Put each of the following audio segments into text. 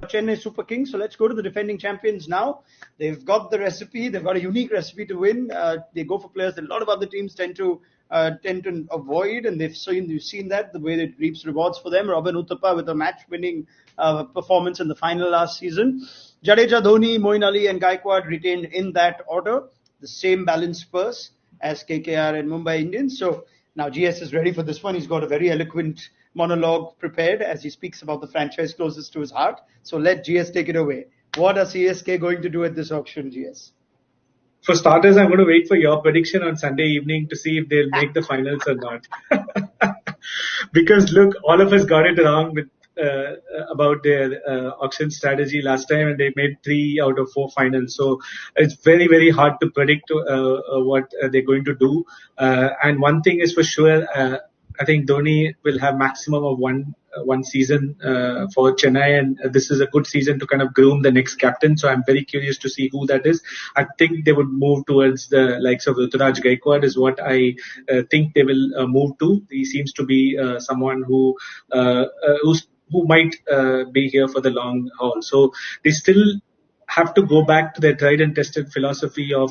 Chennai Super Kings. So let's go to the defending champions now. They've got the recipe. They've got a unique recipe to win. They go for players that a lot of other teams tend to avoid, and you've seen that the way that it reaps rewards for them. Robin Uthappa with a match-winning performance in the final last season. Jadeja, Dhoni, Moeen Ali, and Gaikwad retained in that order. The same balanced purse as KKR and Mumbai Indians. So now GS is ready for this one. He's got a very eloquent monologue prepared as he speaks about the franchise closest to his heart. So let GS take it away. What are CSK going to do at this auction, GS? For starters, I'm going to wait for your prediction on Sunday evening to see if they'll make the finals or not. Because look, all of us got it wrong with about their auction strategy last time, and they made 3 out of 4 finals. So it's very, very hard to predict what they're going to do. And one thing is for sure, I think Dhoni will have maximum of one season for Chennai, and this is a good season to kind of groom the next captain. So I'm very curious to see who that is. I think they would move towards the likes of Ruturaj Gaikwad is what I think they will move to. He seems to be someone who might be here for the long haul. So they still have to go back to their tried and tested philosophy of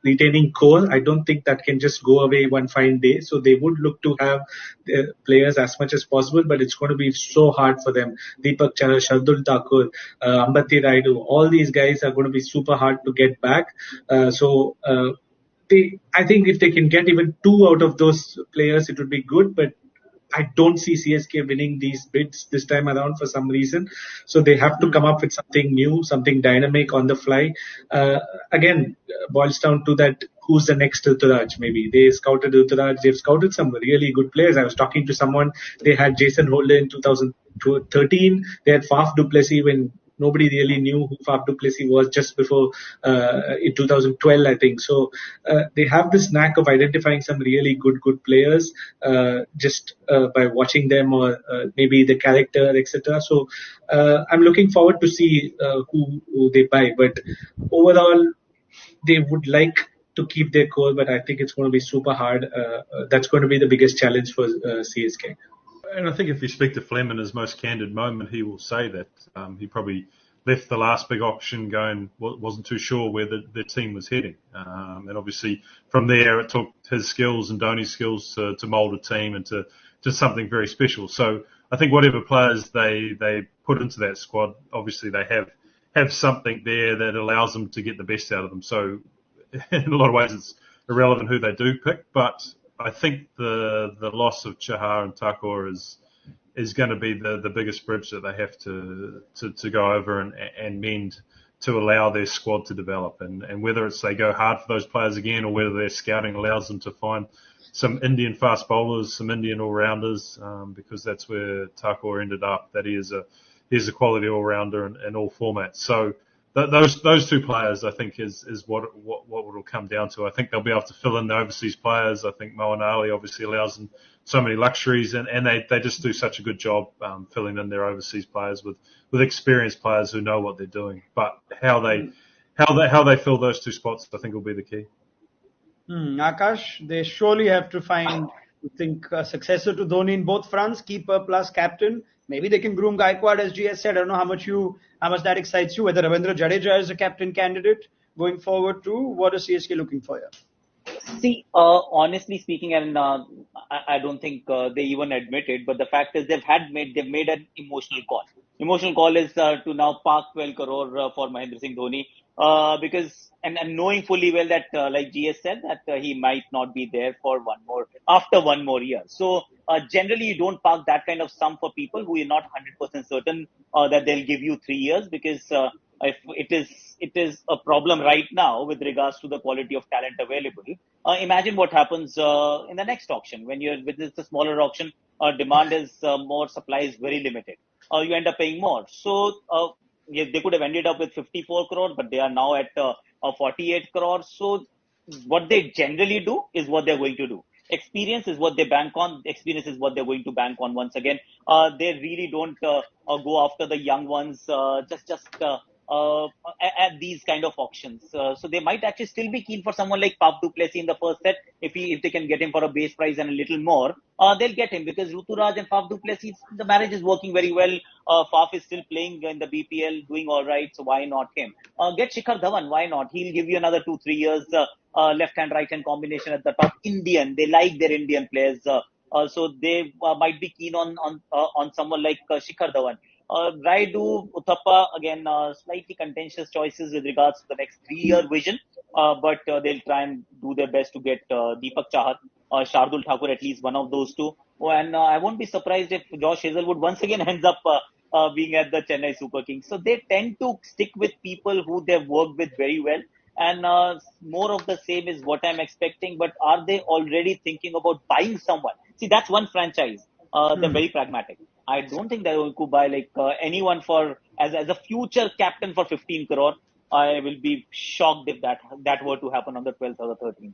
retaining core. I don't think that can just go away one fine day. So they would look to have their players as much as possible, but it's going to be so hard for them. Deepak, Chahar, Shardul, Thakur, Ambati Raidu, all these guys are going to be super hard to get back. I think if they can get even 2 out of those players, it would be good, but I don't see CSK winning these bids this time around for some reason. So they have to come up with something new, something dynamic on the fly. Again, boils down to that, who's the next Ruturaj maybe. They scouted Ruturaj. They've scouted some really good players. I was talking to someone. They had Jason Holder in 2013. They had Faf du Plessis when nobody really knew who Faf du Plessis was just before in 2012, I think. So they have this knack of identifying some really good players just by watching them or maybe the character, etc. So I'm looking forward to see who they buy. But overall, they would like to keep their core, but I think it's going to be super hard. That's going to be the biggest challenge for CSK. And I think if you speak to Flem in his most candid moment, he will say that he probably left the last big auction going, wasn't too sure where the team was heading. And obviously from there, it took his skills and Dhoni's skills to mould a team into something very special. So I think whatever players they put into that squad, obviously they have something there that allows them to get the best out of them. So in a lot of ways, it's irrelevant who they do pick, but I think the loss of Chahar and Thakur is going to be the biggest bridge that they have to go over and mend to allow their squad to develop. And whether it's they go hard for those players again or whether their scouting allows them to find some Indian fast bowlers, some Indian all-rounders, because that's where Thakur ended up, that he is a quality all-rounder in all formats. So those 2 players, I think, is what it'll come down to. I think they'll be able to fill in the overseas players. I think Moeen Ali obviously allows them so many luxuries, and they just do such a good job filling in their overseas players with experienced players who know what they're doing. But how they fill those 2 spots, I think, will be the key. Akash, they surely have to find, I think, a successor to Dhoni in both fronts, keeper plus captain. Maybe they can groom Gaikwad, as GS said. I don't know how much that excites you. Whether Ravindra Jadeja is a captain candidate going forward too. What is CSK looking for here? See, honestly speaking, and I don't think they even admit it, but the fact is they've made an emotional call. Emotional call is to now park 12 crore for Mahendra Singh Dhoni because and knowing fully well that like GS said that he might not be there for after one more year. So generally you don't park that kind of sum for people who you're not 100% certain that they'll give you 3 years, because if it is a problem right now with regards to the quality of talent available. Imagine what happens in the next auction when with the smaller auction. Demand is more, supply is very limited. You end up paying more. So they could have ended up with 54 crore, but they are now at 48 crore. So what they generally do is what they're going to do. Experience is what they bank on. Experience is what they're going to bank on once again. They really don't go after the young ones just at these kind of auctions. So they might actually still be keen for someone like Faf du Plessis in the first set. If they can get him for a base price and a little more, they'll get him, because Ruturaj and Faf du Plessis, the marriage is working very well. Faf is still playing in the BPL, doing all right. So why not him? Get Shikhar Dhawan. Why not? He'll give you another 2-3 years. Left hand, right hand combination at the top. Indian. They like their Indian players. So they might be keen on someone like Shikhar Dhawan. Raidu, Uthappa, again, slightly contentious choices with regards to the next 3-year vision, but they'll try and do their best to get Deepak Chahar, Shardul Thakur, at least one of those two. Oh, and I won't be surprised if Josh Hazelwood once again ends up being at the Chennai Super Kings. So they tend to stick with people who they've worked with very well. And more of the same is what I'm expecting. But are they already thinking about buying someone? See, that's one franchise. They're very pragmatic. I don't think they could buy like anyone for as a future captain for 15 crore. I will be shocked if that were to happen on the 12th or the 13th.